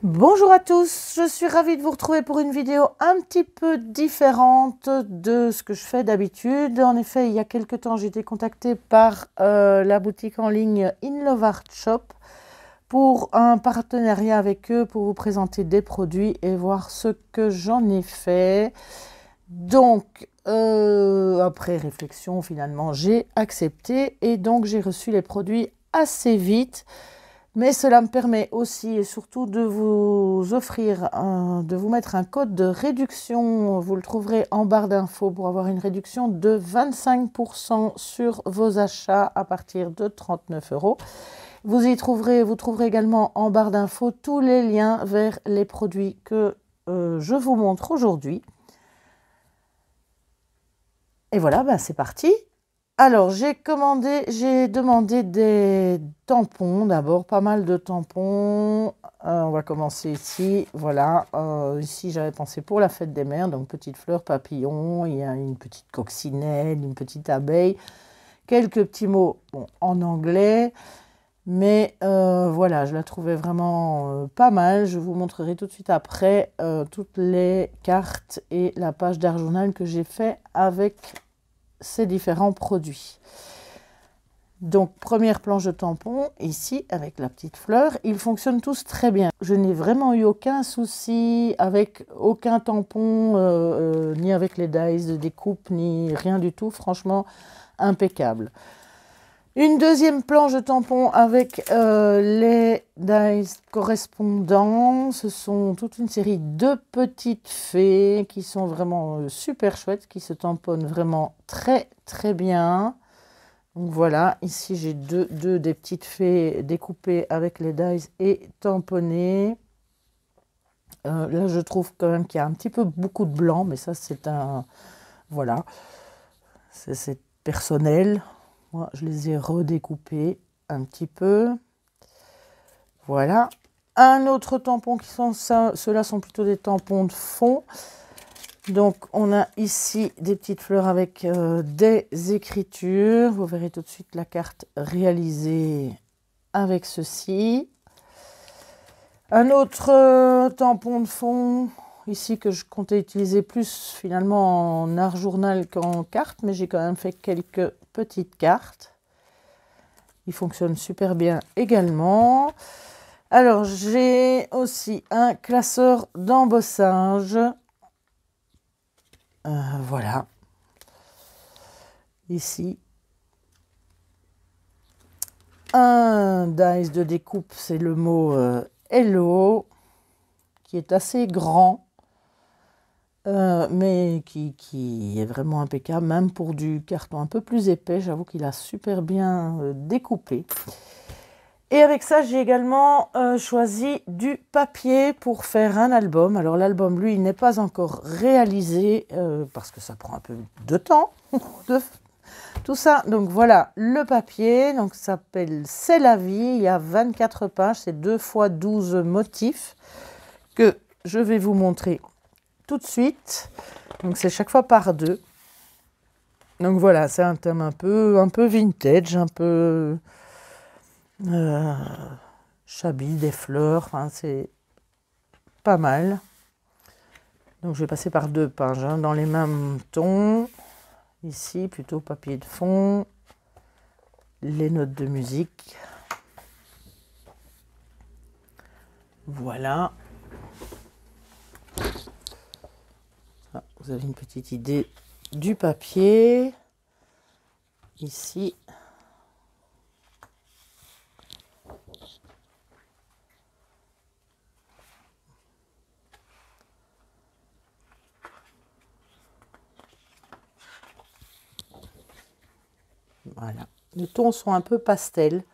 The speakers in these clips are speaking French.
Bonjour à tous, je suis ravie de vous retrouver pour une vidéo un petit peu différente de ce que je fais d'habitude. En effet, il y a quelques temps, j'ai été contactée par la boutique en ligne In Love Art Shop pour un partenariat avec eux pour vous présenter des produits et voir ce que j'en ai fait. Donc, après réflexion, finalement, j'ai accepté et donc j'ai reçu les produits assez vite. Mais cela me permet aussi et surtout de vous offrir, de vous mettre un code de réduction. Vous le trouverez en barre d'infos pour avoir une réduction de 25% sur vos achats à partir de 39 €. Vous trouverez également en barre d'infos tous les liens vers les produits que je vous montre aujourd'hui. Et voilà, c'est parti. Alors, j'ai demandé des tampons d'abord, pas mal de tampons. On va commencer ici, voilà. Ici, j'avais pensé pour la fête des mères, donc petite fleur papillon, il y a une petite coccinelle, une petite abeille, quelques petits mots en anglais. Mais voilà, je la trouvais vraiment pas mal. Je vous montrerai tout de suite après toutes les cartes et la page d'art journal que j'ai fait avec ces différents produits. Donc, première planche de tampons, ici, avec la petite fleur. Ils fonctionnent tous très bien. Je n'ai vraiment eu aucun souci avec aucun tampon, ni avec les dies de découpe, ni rien du tout. Franchement, impeccable. Une deuxième planche de tampons avec les dies correspondants. Ce sont toute une série de petites fées qui sont vraiment super chouettes, qui se tamponnent vraiment très très bien. Donc voilà, ici j'ai deux des petites fées découpées avec les dies et tamponnées. Là je trouve quand même qu'il y a un petit peu beaucoup de blanc, mais ça c'est un... Voilà, c'est personnel. Moi, je les ai redécoupés un petit peu. Voilà. Un autre tampon qui sont ça, ceux-là sont plutôt des tampons de fond. Donc, on a ici des petites fleurs avec des écritures. Vous verrez tout de suite la carte réalisée avec ceci. Un autre tampon de fond ici que je comptais utiliser plus finalement en art journal qu'en carte, mais j'ai quand même fait quelques petites cartes. Il fonctionne super bien également. Alors, j'ai aussi un classeur d'embossage. Voilà. Ici. Un dies de découpe, c'est le mot Hello, qui est assez grand. Mais qui est vraiment impeccable, même pour du carton un peu plus épais. J'avoue qu'il a super bien découpé. Et avec ça, j'ai également choisi du papier pour faire un album. Alors l'album, lui, il n'est pas encore réalisé parce que ça prend un peu de temps, tout ça. Donc voilà, le papier, donc ça s'appelle C'est la vie. Il y a 24 pages, c'est 2 x 12 motifs que je vais vous montrer tout de suite. Donc c'est chaque fois par 2. Donc voilà, c'est un thème un peu vintage, un peu chablis, des fleurs, enfin c'est pas mal. Donc je vais passer par 2 pages dans les mêmes tons. Ici plutôt papier de fond, les notes de musique. Voilà. Vous avez une petite idée du papier. Ici. Voilà. Les tons sont un peu pastel.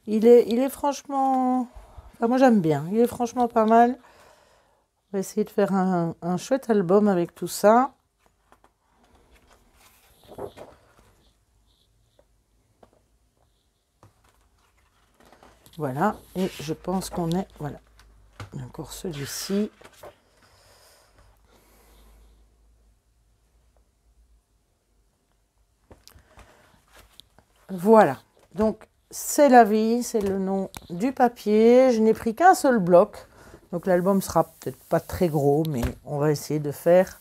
Il est franchement... Enfin, moi j'aime bien. Il est franchement pas mal. On va essayer de faire un chouette album avec tout ça. Voilà, et je pense qu'on est, voilà, encore celui-ci. Voilà, donc c'est la vie, c'est le nom du papier. Je n'ai pris qu'un seul bloc, donc l'album sera peut-être pas très gros, mais on va essayer de faire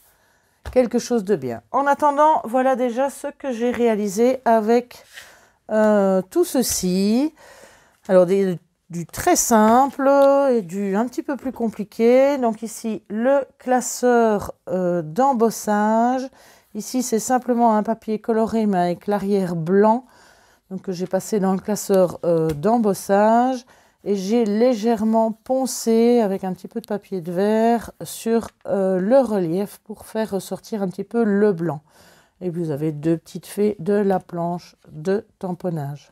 quelque chose de bien. En attendant, voilà déjà ce que j'ai réalisé avec tout ceci. Alors du très simple et du un petit peu plus compliqué. Donc ici, le classeur d'embossage. Ici, c'est simplement un papier coloré, mais avec l'arrière blanc. Donc que j'ai passé dans le classeur d'embossage. Et j'ai légèrement poncé avec un petit peu de papier de verre sur le relief pour faire ressortir un petit peu le blanc. Et vous avez deux petites fées de la planche de tamponnage.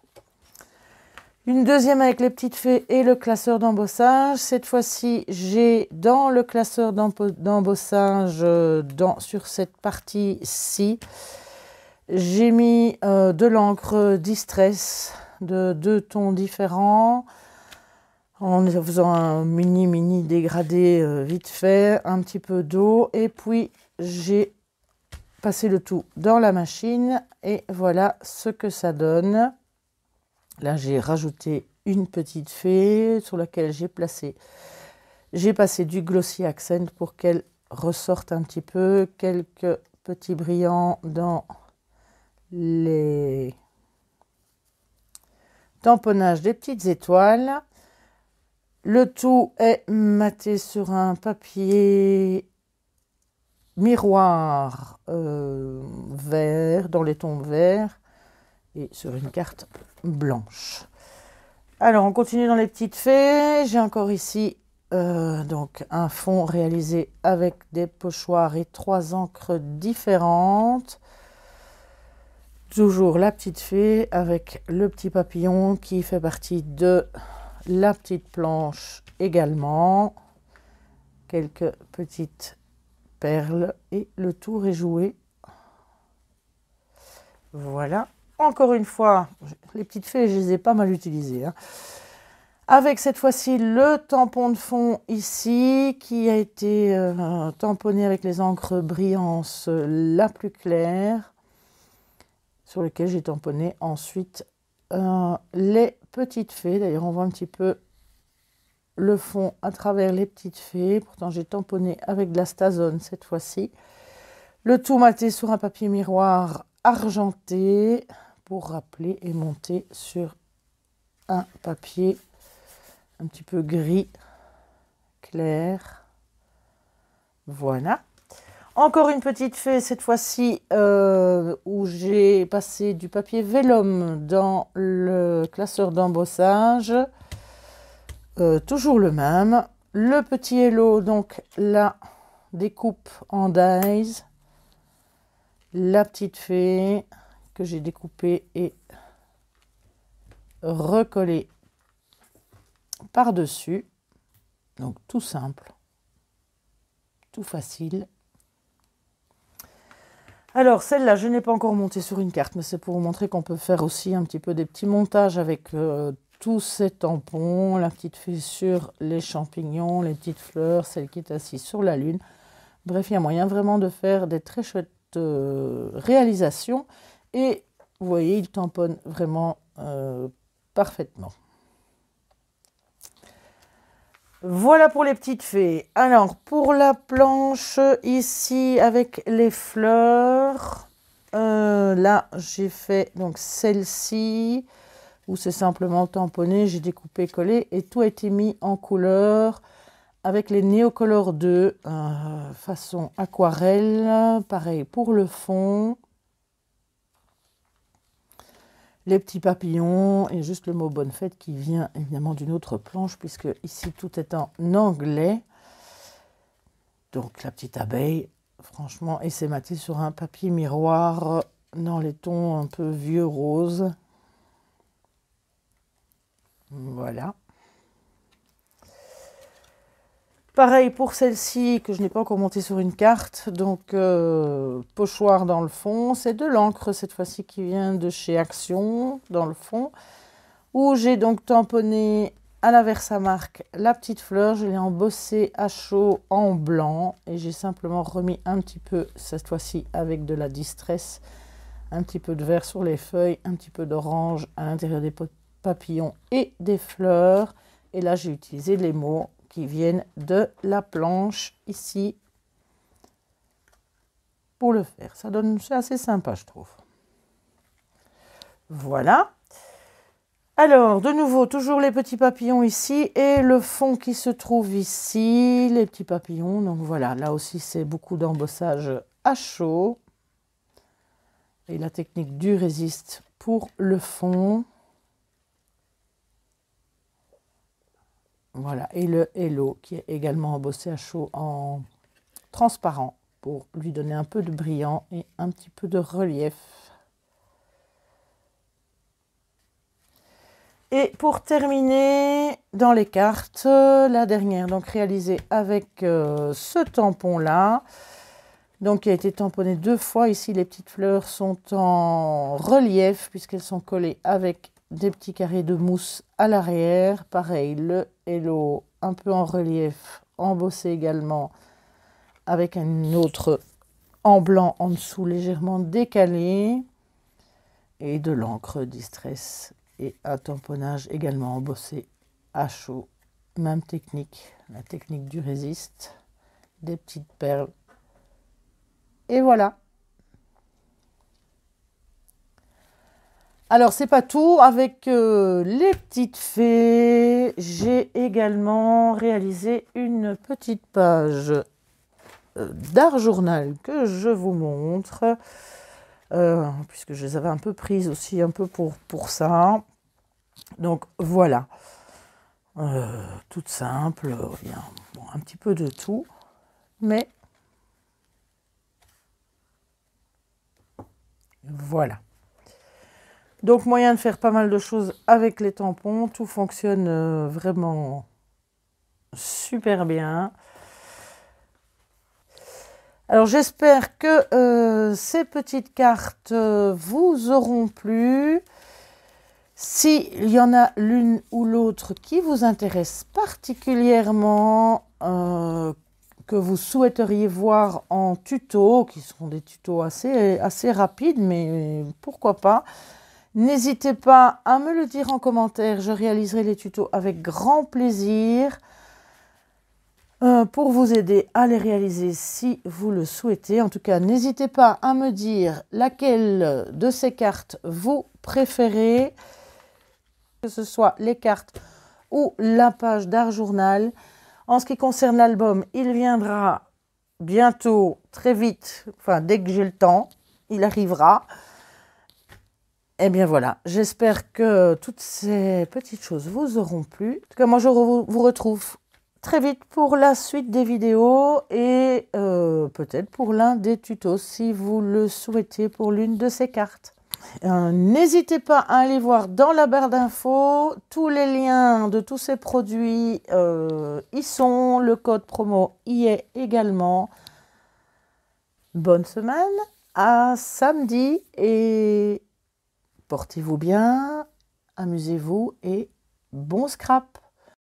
Une deuxième avec les petites fées et le classeur d'embossage. Cette fois-ci, j'ai dans le classeur d'embossage, sur cette partie-ci, j'ai mis de l'encre Distress de 2 tons différents, en faisant un mini dégradé vite fait, un petit peu d'eau, et puis j'ai passé le tout dans la machine, et voilà ce que ça donne. Là, j'ai rajouté une petite fée sur laquelle j'ai passé du Glossy Accent pour qu'elle ressorte un petit peu, quelques petits brillants dans les tamponnages des petites étoiles. Le tout est maté sur un papier miroir vert, dans les tons verts, et sur une carte blanche. Alors, on continue dans les petites fées. J'ai encore ici donc un fond réalisé avec des pochoirs et 3 encres différentes. Toujours la petite fée avec le petit papillon qui fait partie de la petite planche également. Quelques petites perles et le tour est joué. Voilà. Encore une fois, les petites fées, je les ai pas mal utilisées. Avec cette fois-ci le tampon de fond ici qui a été tamponné avec les encres Brillance la plus claire, sur lequel j'ai tamponné ensuite les petites fées. D'ailleurs, on voit un petit peu le fond à travers les petites fées. Pourtant, j'ai tamponné avec de la Stazone cette fois-ci. Le tout maté sur un papier miroir argenté pour rappeler et monter sur un papier un petit peu gris clair. Voilà. Encore une petite fée, cette fois-ci, où j'ai passé du papier vélum dans le classeur d'embossage. Toujours le même. Le petit hello, donc la découpe en dies. La petite fée que j'ai découpée et recollée par-dessus. Donc tout simple, tout facile. Alors celle-là, je n'ai pas encore monté sur une carte, mais c'est pour vous montrer qu'on peut faire aussi un petit peu des petits montages avec tous ces tampons, la petite fée sur les champignons, les petites fleurs, celle qui est assise sur la lune. Bref, il y a moyen vraiment de faire des très chouettes réalisations. Et vous voyez, il tamponne vraiment parfaitement. Voilà pour les petites fées. Alors, pour la planche, ici, avec les fleurs, là, j'ai fait donc celle-ci, où c'est simplement tamponné, j'ai découpé, collé, et tout a été mis en couleur avec les Neocolor 2, façon aquarelle. Pareil pour le fond. Les petits papillons et juste le mot bonne fête qui vient évidemment d'une autre planche, puisque ici tout est en anglais. Donc la petite abeille, franchement, et c'est maté sur un papier miroir dans les tons un peu vieux rose. Voilà. Pareil pour celle-ci que je n'ai pas encore montée sur une carte. Donc, pochoir dans le fond. C'est de l'encre cette fois-ci qui vient de chez Action dans le fond. Où j'ai donc tamponné à la Versamark la petite fleur. Je l'ai embossée à chaud en blanc. Et j'ai simplement remis un petit peu, cette fois-ci avec de la Distress, un petit peu de vert sur les feuilles, un petit peu d'orange à l'intérieur des papillons et des fleurs. Et là, j'ai utilisé les mots qui viennent de la planche ici pour le faire. Ça donne, c'est assez sympa, je trouve. Voilà. Alors, de nouveau, toujours les petits papillons ici et le fond qui se trouve ici, les petits papillons. Donc voilà, là aussi, c'est beaucoup d'embossage à chaud. Et la technique du résiste pour le fond. Voilà, et le Hello qui est également embossé à chaud en transparent pour lui donner un peu de brillant et un petit peu de relief. Et pour terminer dans les cartes, la dernière, donc réalisée avec ce tampon-là, donc qui a été tamponné 2 fois. Ici, les petites fleurs sont en relief puisqu'elles sont collées avec des petits carrés de mousse à l'arrière. Pareil, le Hello un peu en relief, embossé également avec un autre en blanc en dessous, légèrement décalé. Et de l'encre Distress et un tamponnage également embossé à chaud. Même technique, la technique du résiste, des petites perles. Et voilà. Alors, c'est pas tout. Avec les petites fées, j'ai également réalisé une petite page d'art journal que je vous montre. Puisque je les avais un peu prises aussi, un peu pour ça. Donc, voilà. Toute simple. Il y a un petit peu de tout. Mais, voilà. Donc, moyen de faire pas mal de choses avec les tampons. Tout fonctionne vraiment super bien. Alors, j'espère que ces petites cartes vous auront plu. S'il y en a l'une ou l'autre qui vous intéresse particulièrement, que vous souhaiteriez voir en tuto, qui sont des tutos assez rapides, mais pourquoi pas. N'hésitez pas à me le dire en commentaire, je réaliserai les tutos avec grand plaisir pour vous aider à les réaliser si vous le souhaitez. En tout cas, n'hésitez pas à me dire laquelle de ces cartes vous préférez, que ce soit les cartes ou la page d'art journal. En ce qui concerne l'album, il viendra bientôt, très vite, enfin dès que j'ai le temps, il arrivera. Et bien voilà, j'espère que toutes ces petites choses vous auront plu. En tout cas, moi je vous retrouve très vite pour la suite des vidéos et peut-être pour l'un des tutos si vous le souhaitez pour l'une de ces cartes. N'hésitez pas à aller voir dans la barre d'infos, tous les liens de tous ces produits y sont, le code promo y est également. Bonne semaine, à samedi et portez-vous bien, amusez-vous et bon scrap!